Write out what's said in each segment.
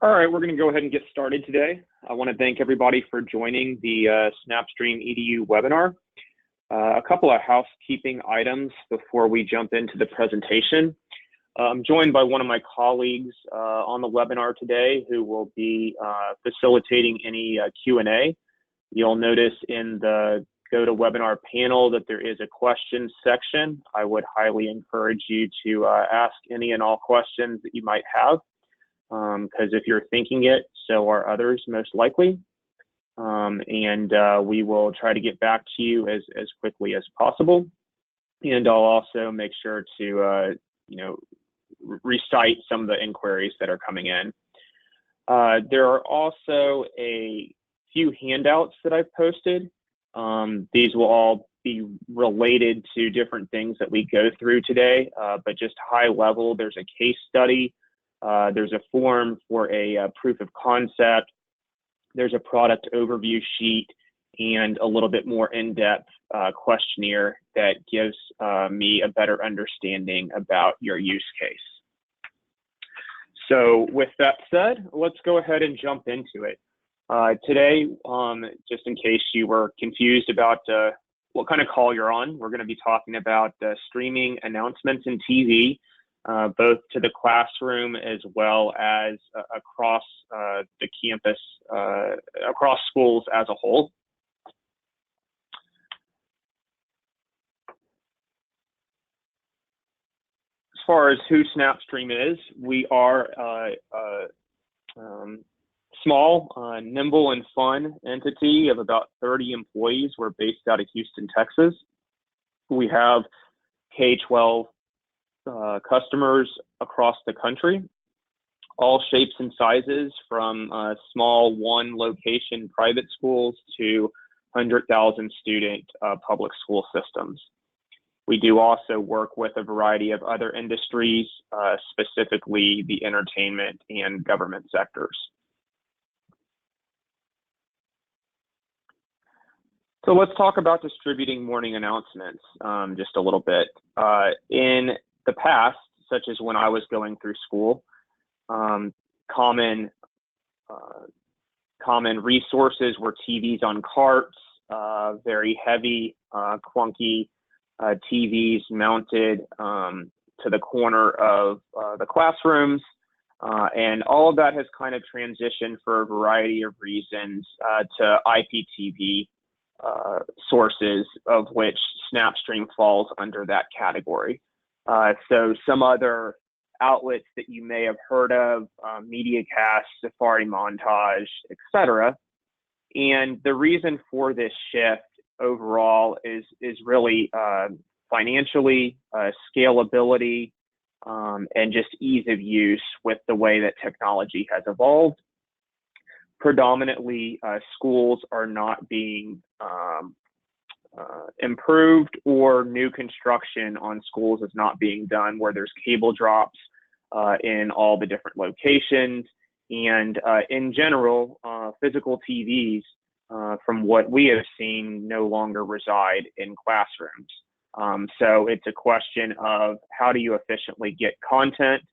All right, we're going to go ahead and get started today. I want to thank everybody for joining the Snapstream EDU webinar. A couple of housekeeping items before we jump into the presentation. I'm joined by one of my colleagues on the webinar today who will be facilitating any Q&A. You'll notice in the GoToWebinar panel that there is a questions section. I would highly encourage you to ask any and all questions that you might have. Because if you're thinking it, so are others most likely. We will try to get back to you as quickly as possible. And I'll also make sure to, recite some of the inquiries that are coming in. There are also a few handouts that I've posted. These will all be related to different things that we go through today, but just high level, there's a case study. There's a form for a proof of concept. There's a product overview sheet and a little bit more in-depth questionnaire that gives me a better understanding about your use case. So with that said, let's go ahead and jump into it. Today, just in case you were confused about what kind of call you're on, we're going to be talking about streaming announcements in TV. Both to the classroom as well as across the campus, across schools as a whole. As far as who Snapstream is, we are a small, nimble and fun entity of about 30 employees. We're based out of Houston, Texas. We have K-12 customers across the country, all shapes and sizes, from small one location private schools to 100,000 student public school systems. We do also work with a variety of other industries, specifically the entertainment and government sectors. So let's talk about distributing morning announcements just a little bit. In the past, such as when I was going through school, common resources were TVs on carts, very heavy, clunky TVs mounted to the corner of the classrooms, and all of that has kind of transitioned for a variety of reasons to IPTV sources, of which Snapstream falls under that category. So some other outlets that you may have heard of, MediaCast, Safari Montage, etc. And the reason for this shift overall is really financially, scalability, and just ease of use with the way that technology has evolved. Predominantly, schools are not being improved, or new construction on schools is not being done where there's cable drops in all the different locations. And in general, physical TVs, from what we have seen, no longer reside in classrooms. So it's a question of how do you efficiently get content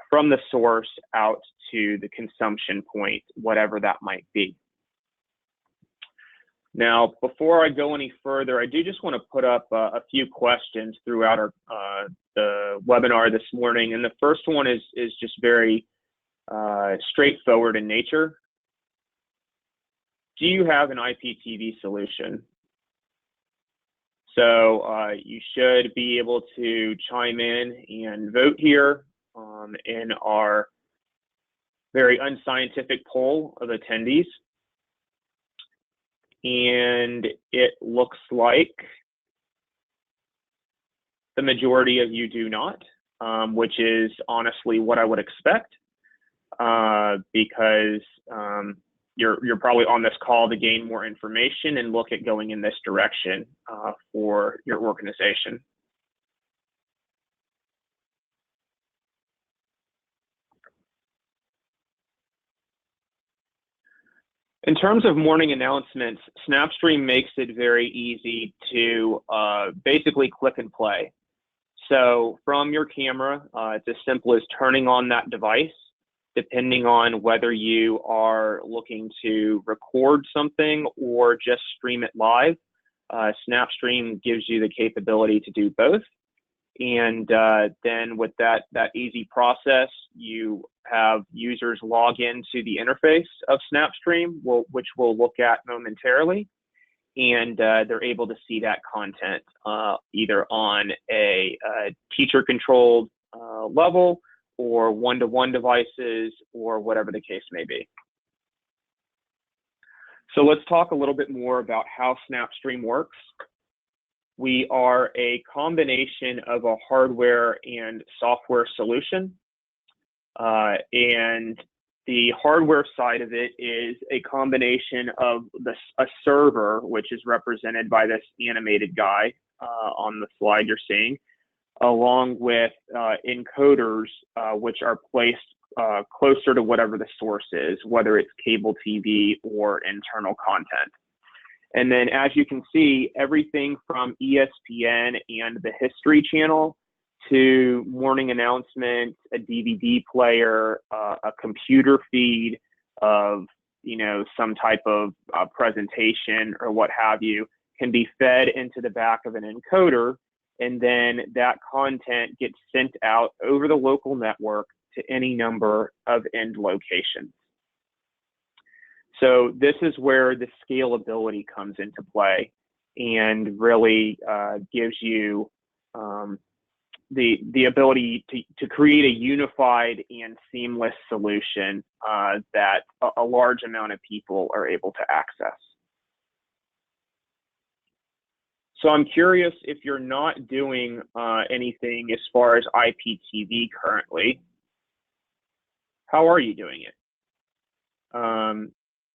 from the source out to the consumption point, whatever that might be. Now, before I go any further, I do just want to put up a few questions throughout the webinar this morning. And the first one is just very straightforward in nature. Do you have an IPTV solution? So you should be able to chime in and vote here in our very unscientific poll of attendees. And it looks like the majority of you do not, which is honestly what I would expect, because you're probably on this call to gain more information and look at going in this direction for your organization. In terms of morning announcements, Snapstream makes it very easy to basically click and play. So from your camera, it's as simple as turning on that device depending on whether you are looking to record something or just stream it live. Snapstream gives you the capability to do both. And then with that easy process, you have users log into the interface of Snapstream, which we'll look at momentarily. And they're able to see that content either on a teacher-controlled level or one-to-one devices or whatever the case may be. So let's talk a little bit more about how Snapstream works. We are a combination of a hardware and software solution. And the hardware side of it is a combination of a server, which is represented by this animated guy on the slide you're seeing, along with encoders, which are placed closer to whatever the source is, whether it's cable TV or internal content. And then, as you can see, everything from ESPN and the History Channel to morning announcements, a DVD player, a computer feed of, some type of presentation or what have you, can be fed into the back of an encoder, and then that content gets sent out over the local network to any number of end locations. So this is where the scalability comes into play and really gives you the ability to create a unified and seamless solution that a large amount of people are able to access. So I'm curious, if you're not doing anything as far as IPTV currently, how are you doing it?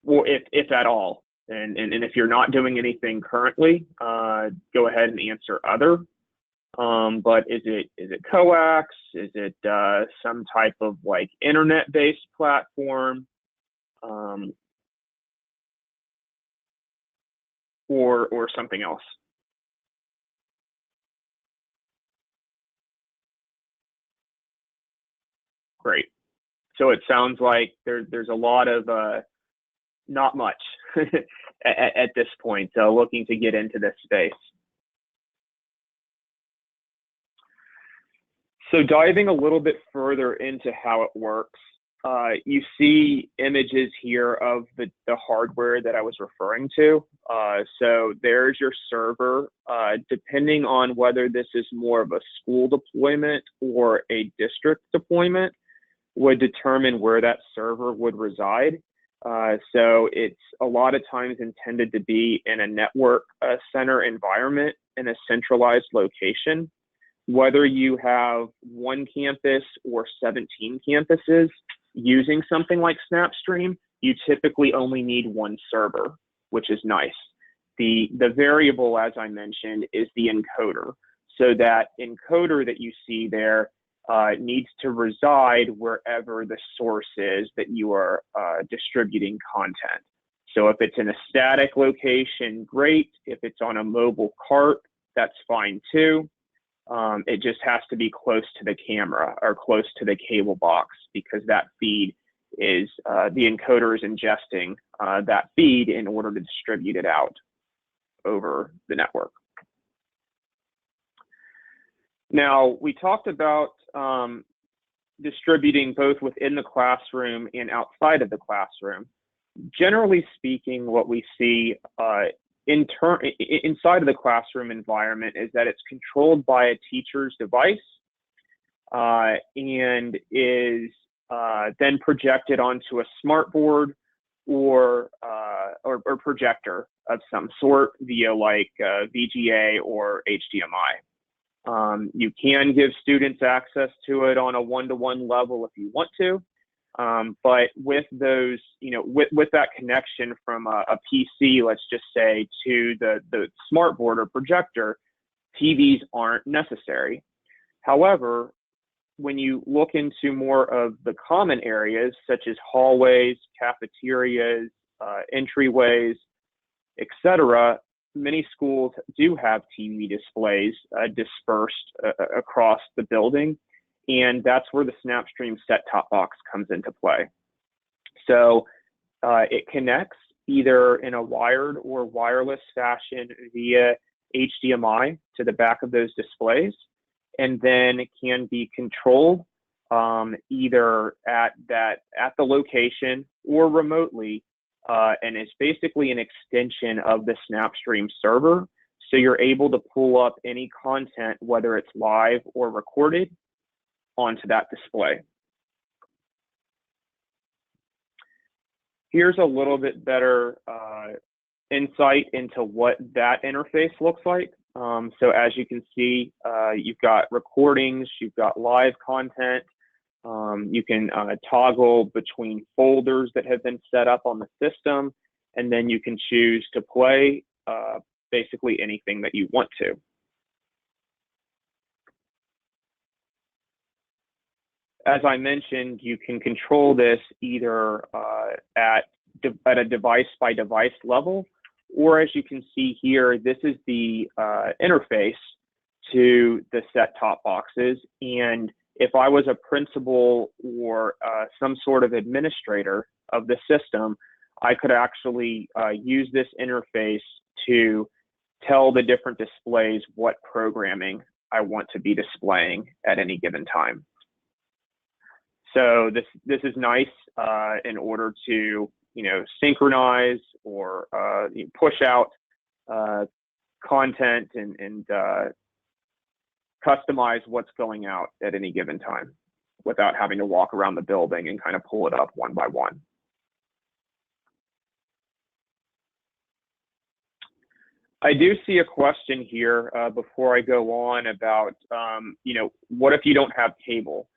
Well, if at all, and if you're not doing anything currently, go ahead and answer other. But is it coax? Is it some type of like internet-based platform, or something else? Great. So it sounds like there's a lot of not much at this point, looking to get into this space. So diving a little bit further into how it works, you see images here of the hardware that I was referring to. So there's your server. Depending on whether this is more of a school deployment or a district deployment, would determine where that server would reside. So it's a lot of times intended to be in a network center environment in a centralized location. Whether you have one campus or 17 campuses using something like Snapstream, you typically only need one server, which is nice. The variable, as I mentioned, is the encoder. So that encoder that you see there needs to reside wherever the source is that you are distributing content. So if it's in a static location, great. If it's on a mobile cart, that's fine too. It just has to be close to the camera or close to the cable box, because that feed is, the encoder is ingesting that feed in order to distribute it out over the network. Now, we talked about distributing both within the classroom and outside of the classroom. Generally speaking, what we see inside of the classroom environment is that it's controlled by a teacher's device and is then projected onto a smart board or projector of some sort via like VGA or HDMI. You can give students access to it on a one-to-one level if you want to, but with those, with that connection from a PC, let's just say, to the smart board or projector, TVs aren't necessary. However, when you look into more of the common areas, such as hallways, cafeterias, entryways, etc., many schools do have TV displays dispersed across the building, and that's where the Snapstream set-top box comes into play. So it connects either in a wired or wireless fashion via HDMI to the back of those displays, and then it can be controlled either at the location or remotely, and it's basically an extension of the Snapstream server. So you're able to pull up any content, whether it's live or recorded, onto that display. Here's a little bit better insight into what that interface looks like. So as you can see, you've got recordings, you've got live content. You can toggle between folders that have been set up on the system, and then you can choose to play basically anything that you want to. As I mentioned, you can control this either at a device-by-device level, or as you can see here, this is the interface to the set-top boxes. And if I was a principal or some sort of administrator of the system, I could actually use this interface to tell the different displays what programming I want to be displaying at any given time. So this is nice in order to synchronize or push out content and customize what's going out at any given time without having to walk around the building and kind of pull it up one by one. I do see a question here before I go on about, what if you don't have cable?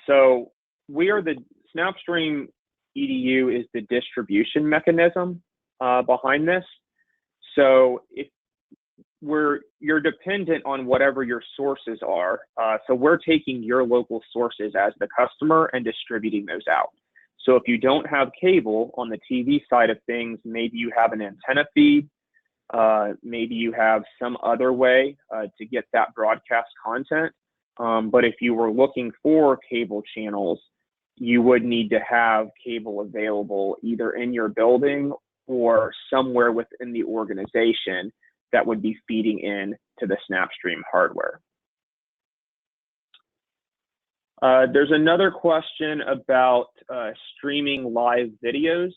So the Snapstream EDU is the distribution mechanism behind this. So if you're dependent on whatever your sources are. So we're taking your local sources as the customer and distributing those out. So if you don't have cable on the TV side of things, maybe you have an antenna feed, maybe you have some other way to get that broadcast content. But if you were looking for cable channels, you would need to have cable available either in your building or somewhere within the organization that would be feeding in to the Snapstream hardware. There's another question about streaming live videos.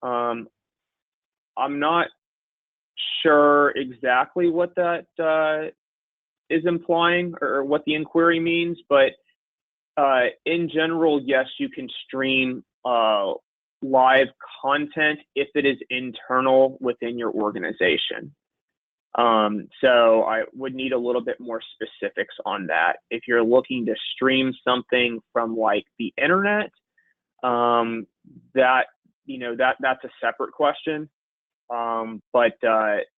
I'm not sure exactly what that is implying or what the inquiry means, but in general, yes, you can stream live content if it is internal within your organization. So I would need a little bit more specifics on that. If you're looking to stream something from like the internet, that's a separate question. But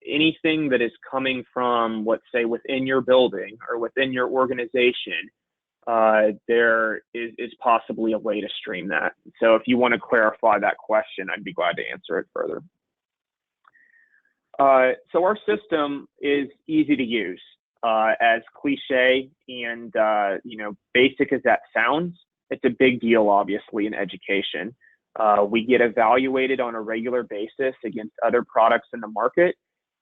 anything that is coming from, let's say, within your building or within your organization, there is possibly a way to stream that. So if you want to clarify that question, I'd be glad to answer it further. So our system is easy to use. As cliche and basic as that sounds, it's a big deal, obviously, in education. We get evaluated on a regular basis against other products in the market.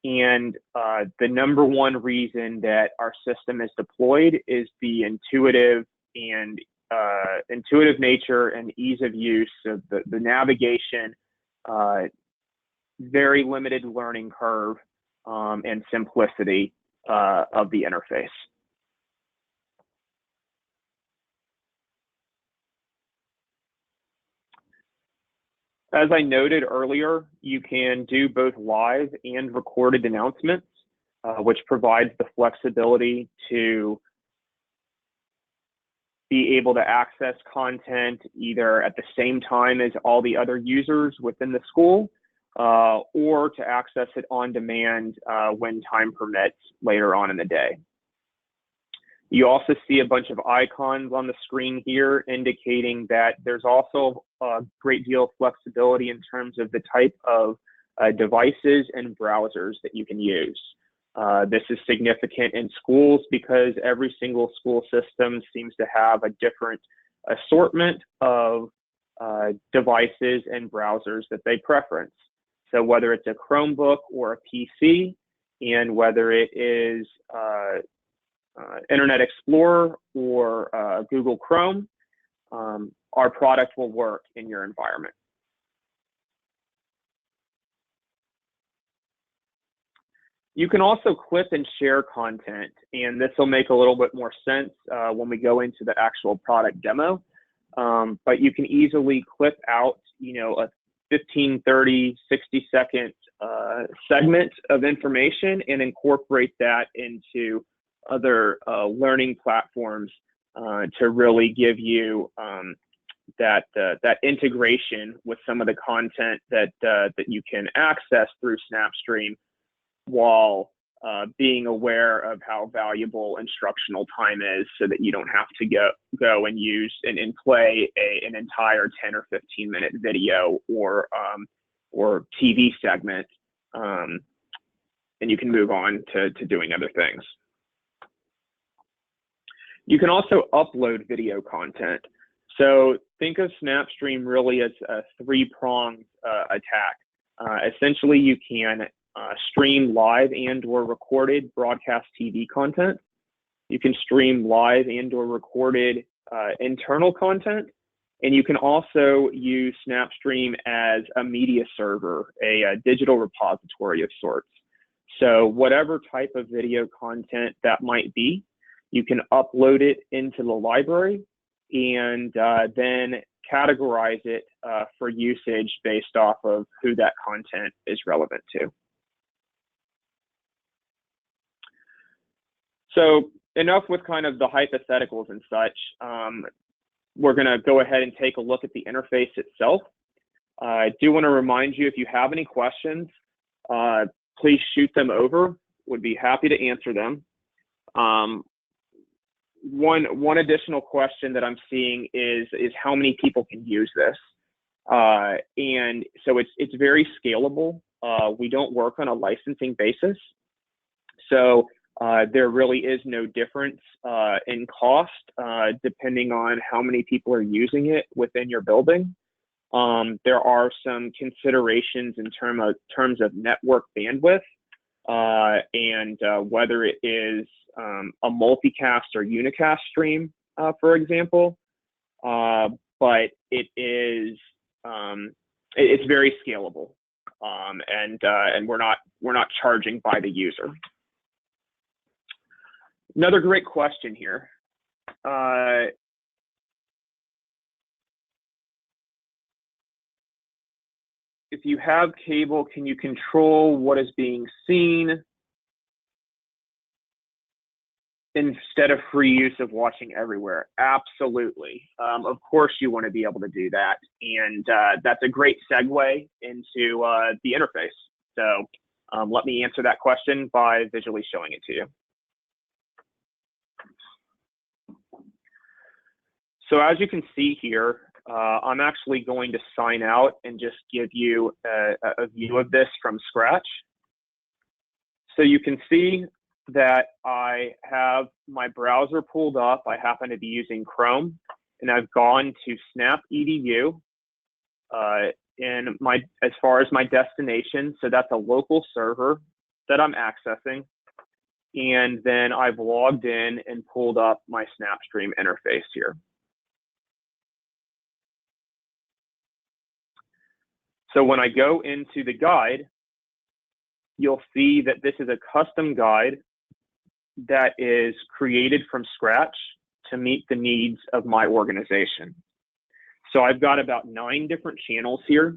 And the number one reason that our system is deployed is the intuitive nature and ease of use of the navigation, very limited learning curve, and simplicity of the interface. As I noted earlier, you can do both live and recorded announcements, which provides the flexibility to be able to access content either at the same time as all the other users within the school, or to access it on demand when time permits later on in the day. You also see a bunch of icons on the screen here indicating that there's also a great deal of flexibility in terms of the type of devices and browsers that you can use. This is significant in schools because every single school system seems to have a different assortment of devices and browsers that they preference. So whether it's a Chromebook or a PC, and whether it is Internet Explorer or Google Chrome, our product will work in your environment. You can also clip and share content, and this will make a little bit more sense when we go into the actual product demo. But you can easily clip out, a 15, 30, 60-second segment of information and incorporate that into other learning platforms to really give you that integration with some of the content that you can access through Snapstream, while being aware of how valuable instructional time is, so that you don't have to go and use and play an entire 10 or 15-minute video or TV segment, and you can move on to doing other things. You can also upload video content. So think of Snapstream really as a three-pronged attack. Essentially, you can stream live and or recorded broadcast TV content. You can stream live and or recorded internal content. And you can also use Snapstream as a media server, a digital repository of sorts. So whatever type of video content that might be, you can upload it into the library and then categorize it for usage based off of who that content is relevant to. So enough with kind of the hypotheticals and such. We're going to go ahead and take a look at the interface itself. I do want to remind you, if you have any questions, please shoot them over. Would be happy to answer them. One additional question that I'm seeing is how many people can use this? And so it's very scalable. We don't work on a licensing basis. So there really is no difference in cost depending on how many people are using it within your building. There are some considerations in terms of network bandwidth and whether it is a multicast or unicast stream, for example. But it is it's very scalable, and we're not charging by the user. Another great question here. If you have cable, can you control what is being seen instead of free use of watching everywhere? Absolutely. Of course you want to be able to do that. And that's a great segue into the interface. So let me answer that question by visually showing it to you. So as you can see here, I'm actually going to sign out and just give you a view of this from scratch. So you can see that I have my browser pulled up. I happen to be using Chrome, and I've gone to Snap EDU as far as my destination. So that's a local server that I'm accessing. And then I've logged in and pulled up my Snapstream interface here. So when I go into the guide, you'll see that this is a custom guide that is created from scratch to meet the needs of my organization. So I've got about 9 different channels here.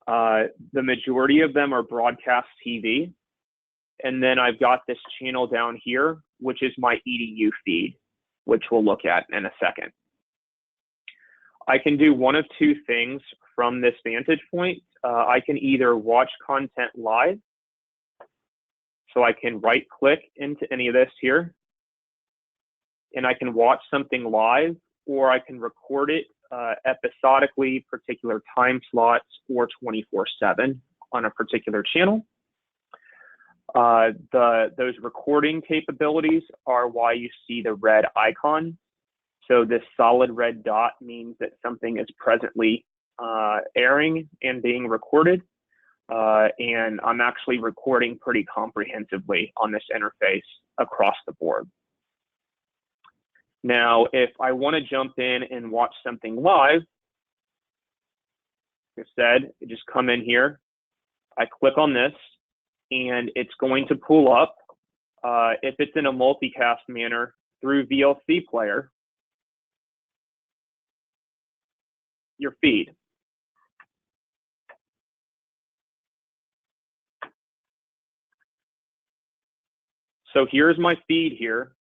The majority of them are broadcast TV. And then I've got this channel down here, which is my EDU feed, which we'll look at in a second. I can do one of two things from this vantage point. I can either watch content live, so I can right click into any of this here, and I can watch something live, or I can record it episodically, particular time slots, or 24/7 on a particular channel. Those recording capabilities are why you see the red icon. So this solid red dot means that something is presently airing and being recorded. And I'm actually recording pretty comprehensively on this interface across the board. Now, if I want to jump in and watch something live, like I said, I just come in here, I click on this, and it's going to pull up, if it's in a multicast manner, through VLC Player, your feed. So here's my feed here,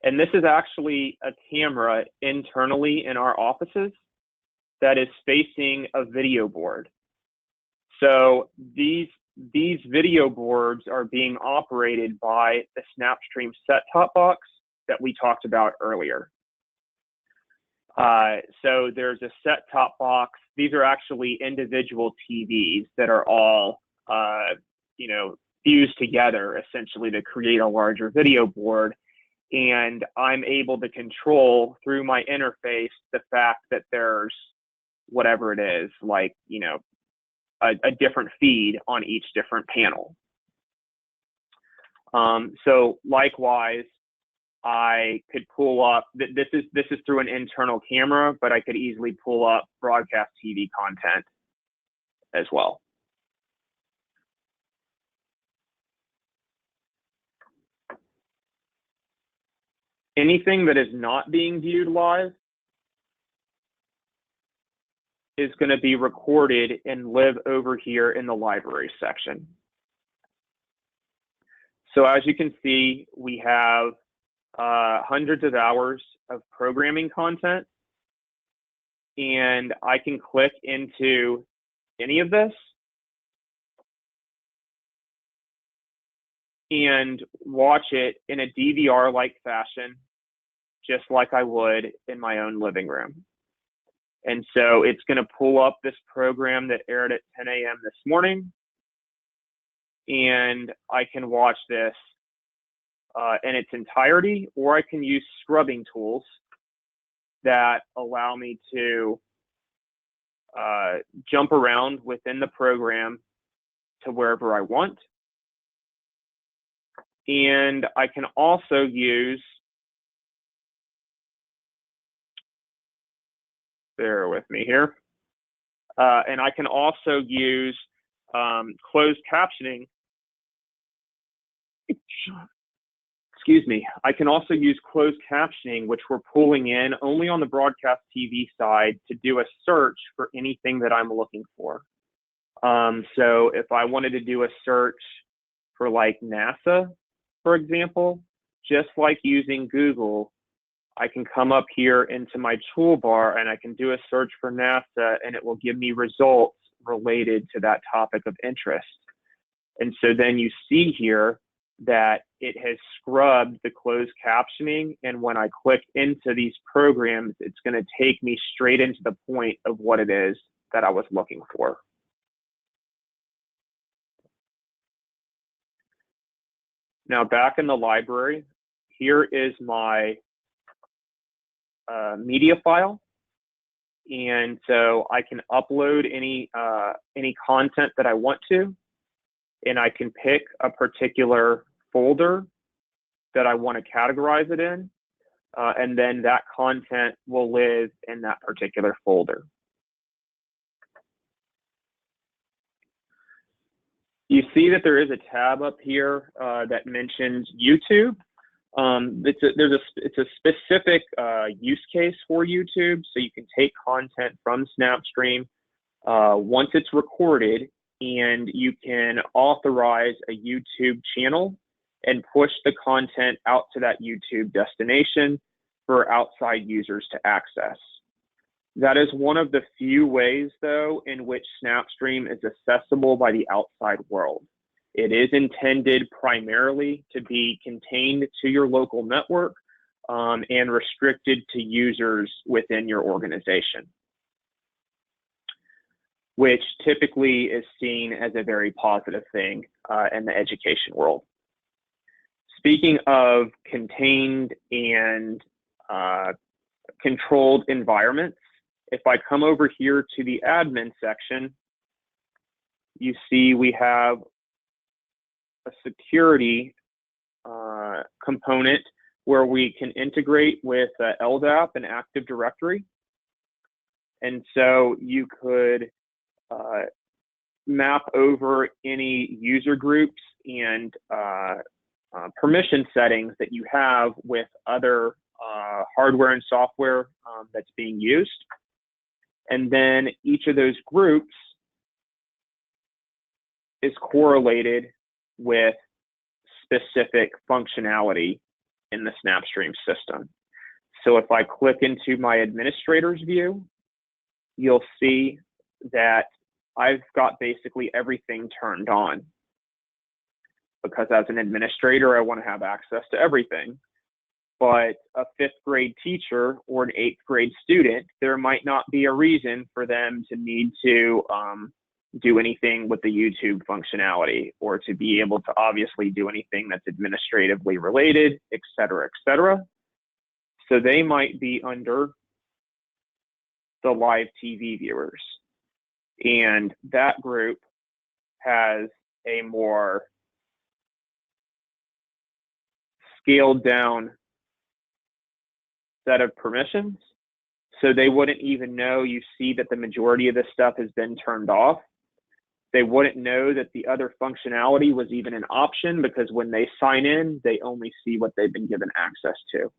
and this is actually a camera internally in our offices that is facing a video board. So these video boards are being operated by the Snapstream set-top box that we talked about earlier. So there's a set-top box. These are actually individual TVs that are all, fused together essentially to create a larger video board. And I'm able to control through my interface the fact that there's whatever it is, like, a different feed on each different panel. So likewise, I could pull up, this is through an internal camera, but I could easily pull up broadcast TV content as well. Anything that is not being viewed live is going to be recorded and live over here in the library section. So as you can see, we have hundreds of hours of programming content, and I can click into any of this and watch it in a DVR-like fashion, just like I would in my own living room. And so it's going to pull up this program that aired at 10 a.m. this morning, and I can watch this in its entirety, or I can use scrubbing tools that allow me to jump around within the program to wherever I want. And I can also use, bear with me here, and I can also use closed captioning. Excuse me. I can also use closed captioning, which we're pulling in only on the broadcast TV side to do a search for anything that I'm looking for. So if I wanted to do a search for like NASA, for example, just like using Google, I can come up here into my toolbar and I can do a search for NASA, and it will give me results related to that topic of interest. And so then you see here that it has scrubbed the closed captioning, and when I click into these programs, it's going to take me straight into the point of what it is that I was looking for. Now back in the library, here is my media file, and so I can upload any content that I want to, and I can pick a particular folder that I want to categorize it in, and then that content will live in that particular folder. You see that there is a tab up here that mentions YouTube. It's a specific use case for YouTube, so you can take content from Snapstream once it's recorded, and you can authorize a YouTube channel and push the content out to that YouTube destination for outside users to access. That is one of the few ways, though, in which Snapstream is accessible by the outside world. It is intended primarily to be contained to your local network and restricted to users within your organization, which typically is seen as a very positive thing in the education world. Speaking of contained and controlled environments, if I come over here to the admin section, you see we have a security component where we can integrate with LDAP and Active Directory. And so you could map over any user groups and permission settings that you have with other hardware and software that's being used. And then each of those groups is correlated with specific functionality in the Snapstream system. So if I click into my administrator's view, you'll see that I've got basically everything turned on, because as an administrator, I want to have access to everything. But a 5th grade teacher or an 8th grade student, there might not be a reason for them to need to do anything with the YouTube functionality, or to be able to obviously do anything that's administratively related, et cetera, et cetera. So they might be under the live TV viewers. And that group has a more scaled down set of permissions. So they wouldn't even know, you see that the majority of this stuff has been turned off. They wouldn't know that the other functionality was even an option, because when they sign in, they only see what they've been given access to.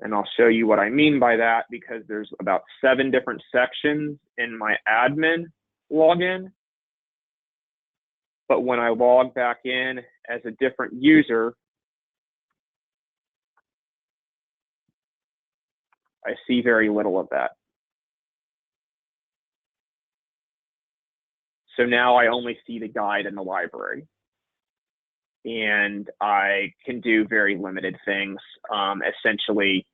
And I'll show you what I mean by that, because there's about 7 different sections in my admin login. But when I log back in as a different user, I see very little of that. So now I only see the guide and the library. And I can do very limited things. Essentially,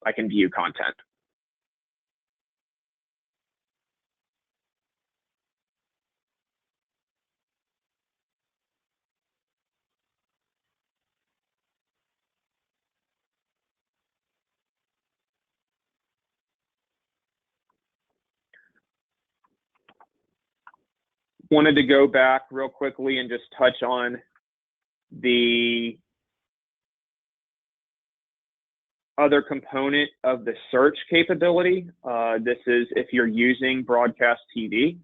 I can view content. Wanted to go back real quickly and just touch on the other component of the search capability. This is if you're using broadcast TV,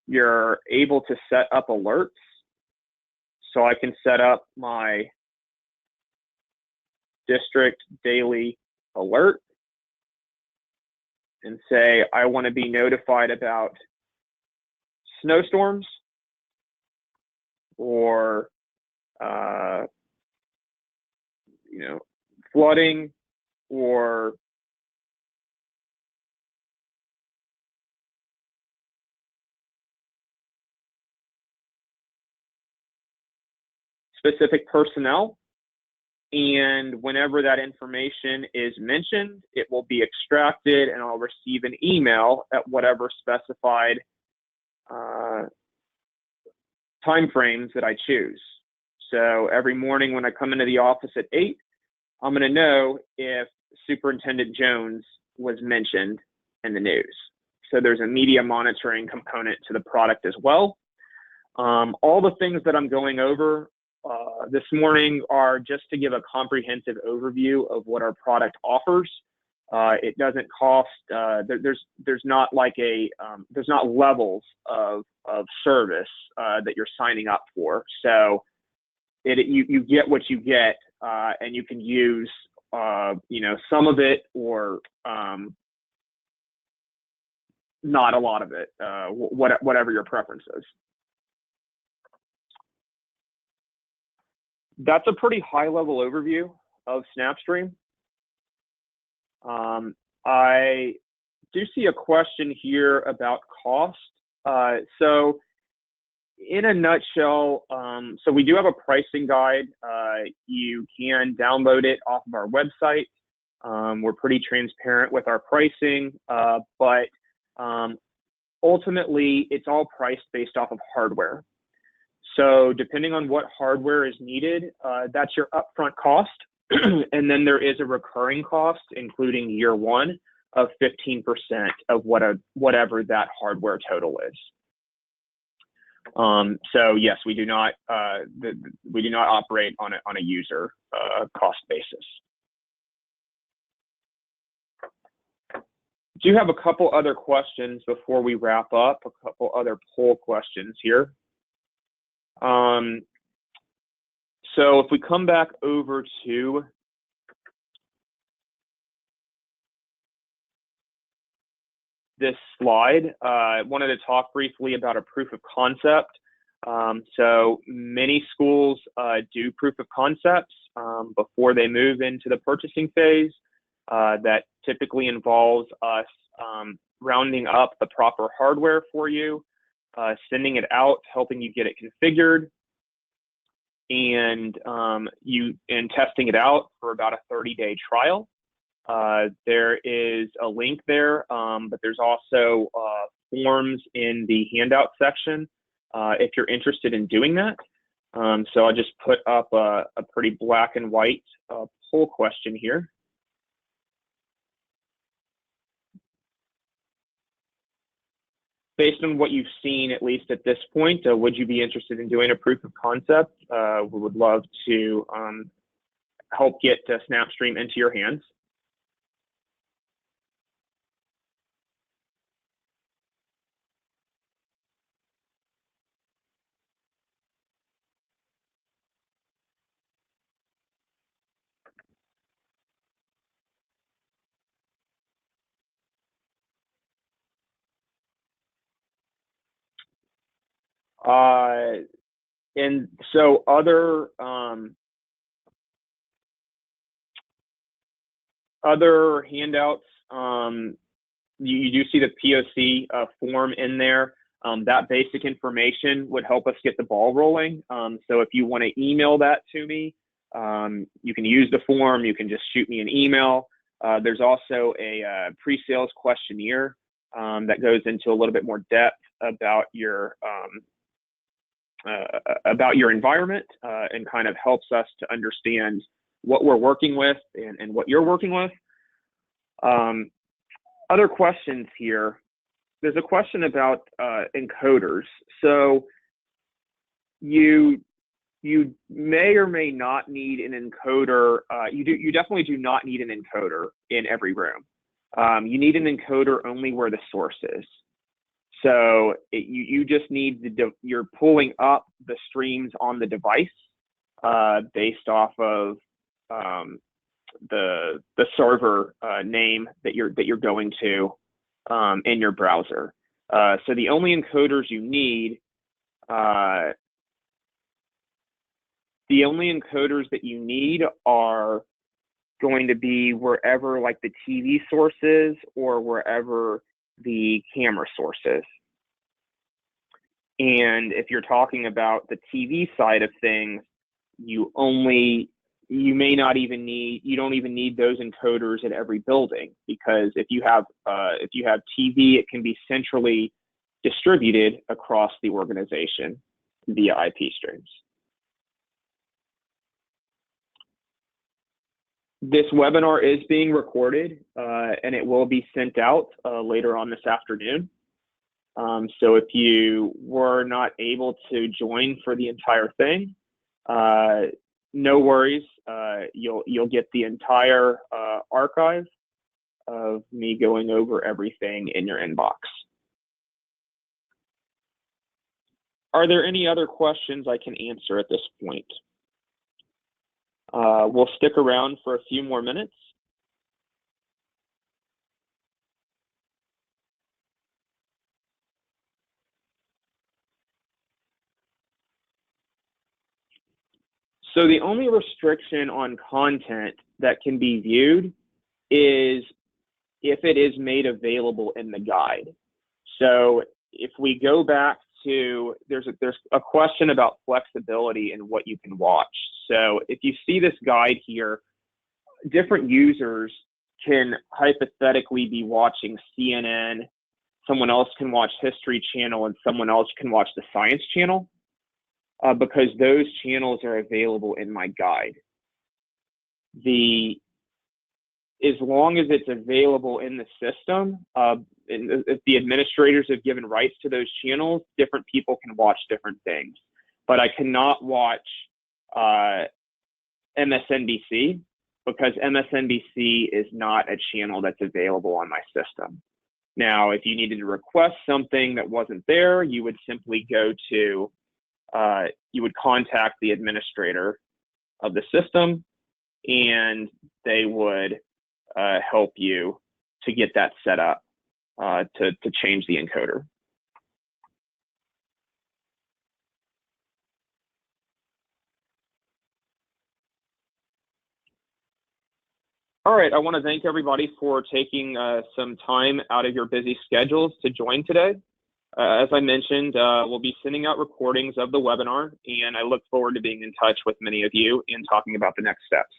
you're able to set up alerts. So I can set up my district daily alert and say, I want to be notified about snowstorms or flooding or specific personnel. And whenever that information is mentioned, it will be extracted and I'll receive an email at whatever specified time frames that I choose. So every morning when I come into the office at 8, I'm going to know if Superintendent Jones was mentioned in the news. So there's a media monitoring component to the product as well. All the things that I'm going over this morning are just to give a comprehensive overview of what our product offers. It doesn't cost. There's not like a there's not levels of service that you're signing up for. So you get what you get, and you can use some of it or not a lot of it, whatever your preference is. That's a pretty high-level overview of Snapstream. I do see a question here about cost. So in a nutshell, so we do have a pricing guide. You can download it off of our website. We're pretty transparent with our pricing, but ultimately it's all priced based off of hardware. So depending on what hardware is needed, that's your upfront cost. And then there is a recurring cost, including year one, of 15% of whatever that hardware total is. So yes, we do not operate on a user cost basis. Do have a couple other questions before we wrap up, a couple other poll questions here. So if we come back over to this slide, I wanted to talk briefly about a proof of concept. So many schools do proof of concepts before they move into the purchasing phase. That typically involves us rounding up the proper hardware for you, sending it out, helping you get it configured, and testing it out for about a 30-day trial. There is a link there, but there's also forms in the handout section if you're interested in doing that. So I'll just put up a pretty black and white poll question here. Based on what you've seen, at least at this point, would you be interested in doing a proof of concept? We would love to help get Snapstream into your hands. And so other handouts, you do see the POC form in there. That basic information would help us get the ball rolling. So if you want to email that to me, you can use the form. You can just shoot me an email. There's also a pre-sales questionnaire that goes into a little bit more depth about your environment and kind of helps us to understand what we're working with and what you're working with. Other questions here. There's a question about encoders. So you may or may not need an encoder. You definitely do not need an encoder in every room. You need an encoder only where the source is. So you just need you're pulling up the streams on the device based off of the server name that you're going to in your browser. So the only encoders you need, are going to be wherever like the TV source is or wherever the camera source is. And if you're talking about the TV side of things, you don't even need those encoders in every building, because if you have TV, it can be centrally distributed across the organization via IP streams. This webinar is being recorded and it will be sent out later on this afternoon. So if you were not able to join for the entire thing, no worries. You'll get the entire archive of me going over everything in your inbox. Are there any other questions I can answer at this point? We'll stick around for a few more minutes. So the only restriction on content that can be viewed is if it is made available in the guide. So if we go back to, there's a question about flexibility in what you can watch. So if you see this guide here, different users can hypothetically be watching CNN, someone else can watch History Channel, and someone else can watch the Science Channel. because those channels are available in my guide. As long as it's available in the system, if the administrators have given rights to those channels, different people can watch different things. But I cannot watch MSNBC because MSNBC is not a channel that's available on my system. Now, if you needed to request something that wasn't there, you would simply go to, you would contact the administrator of the system, and they would help you to get that set up to change the encoder. All right, I want to thank everybody for taking some time out of your busy schedules to join today. As I mentioned, we'll be sending out recordings of the webinar, and I look forward to being in touch with many of you and talking about the next steps.